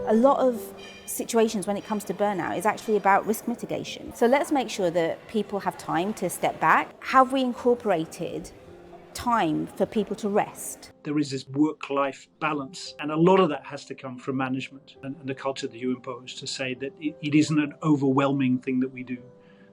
A lot of situations when it comes to burnout is actually about risk mitigation. So let's make sure that people have time to step back. Have we incorporated time for people to rest? There is this work-life balance, and a lot of that has to come from management and the culture that you impose, to say that it isn't an overwhelming thing that we do,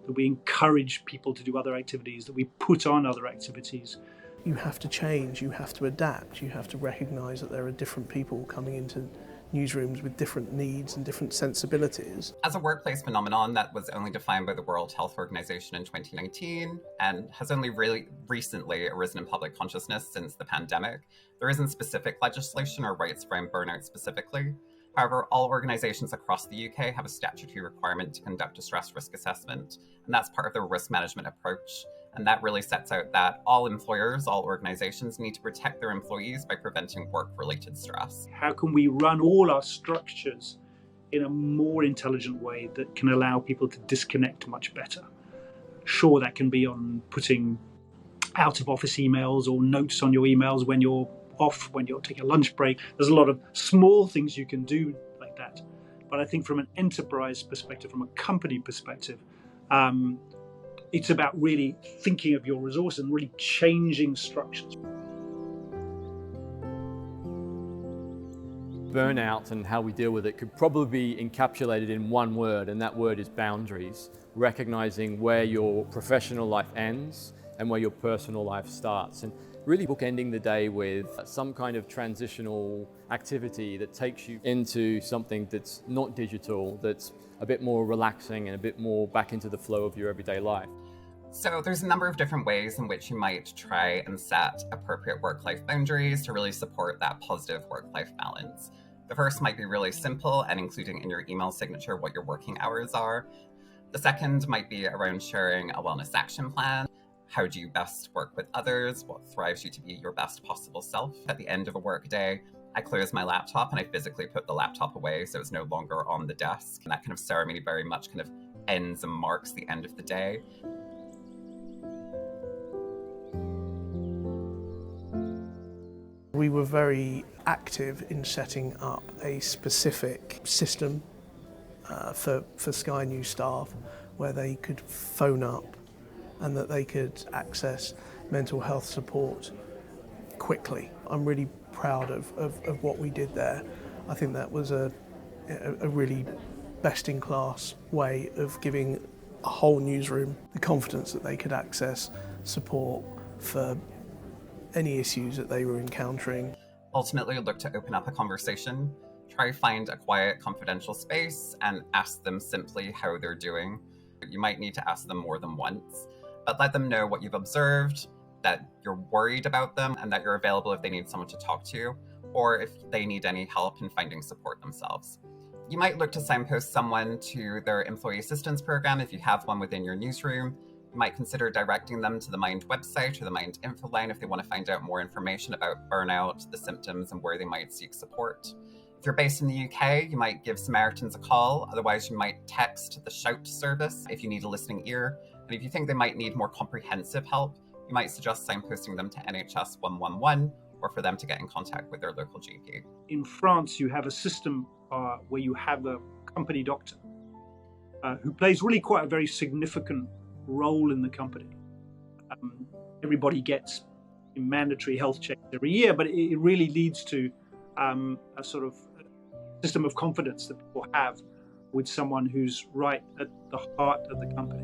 that we encourage people to do other activities, that we put on other activities. You have to change, you have to adapt, you have to recognise that there are different people coming into newsrooms with different needs and different sensibilities. As a workplace phenomenon that was only defined by the World Health Organization in 2019 and has only really recently arisen in public consciousness since the pandemic, there isn't specific legislation or rights around burnout specifically. However, all organisations across the UK have a statutory requirement to conduct a stress risk assessment, and that's part of their risk management approach. And that really sets out that all employers, all organisations need to protect their employees by preventing work-related stress. How can we run all our structures in a more intelligent way that can allow people to disconnect much better? Sure, that can be on putting out-of-office emails or notes on your emails when you're off, when you're taking a lunch break. There's a lot of small things you can do like that. But I think from an enterprise perspective, from a company perspective, it's about really thinking of your resource and really changing structures. Burnout and how we deal with it could probably be encapsulated in one word, and that word is boundaries. Recognizing where your professional life ends and where your personal life starts, and really bookending the day with some kind of transitional activity that takes you into something that's not digital, that's a bit more relaxing and a bit more back into the flow of your everyday life. So there's a number of different ways in which you might try and set appropriate work-life boundaries to really support that positive work-life balance. The first might be really simple and including in your email signature what your working hours are. The second might be around sharing a wellness action plan. How do you best work with others? What thrives you to be your best possible self? At the end of a work day, I close my laptop and I physically put the laptop away so it's no longer on the desk. And that kind of ceremony very much kind of ends and marks the end of the day. We were very active in setting up a specific system for Sky News staff where they could phone up and that they could access mental health support quickly. I'm really proud of what we did there. I think that was a really best-in-class way of giving a whole newsroom the confidence that they could access support for any issues that they were encountering. Ultimately, look to open up a conversation. Try to find a quiet, confidential space and ask them simply how they're doing. You might need to ask them more than once, but let them know what you've observed, that you're worried about them, and that you're available if they need someone to talk to, or if they need any help in finding support themselves. You might look to signpost someone to their employee assistance program if you have one within your newsroom. You might consider directing them to the Mind website or the Mind info line if they want to find out more information about burnout, the symptoms, and where they might seek support. If you're based in the UK, you might give Samaritans a call. Otherwise, you might text the Shout service if you need a listening ear. And if you think they might need more comprehensive help, you might suggest signposting them to NHS 111 or for them to get in contact with their local GP. In France, you have a system where you have a company doctor who plays really quite a very significant role in the company. Everybody gets mandatory health checks every year, but it really leads to a sort of system of confidence that people have with someone who's right at the heart of the company.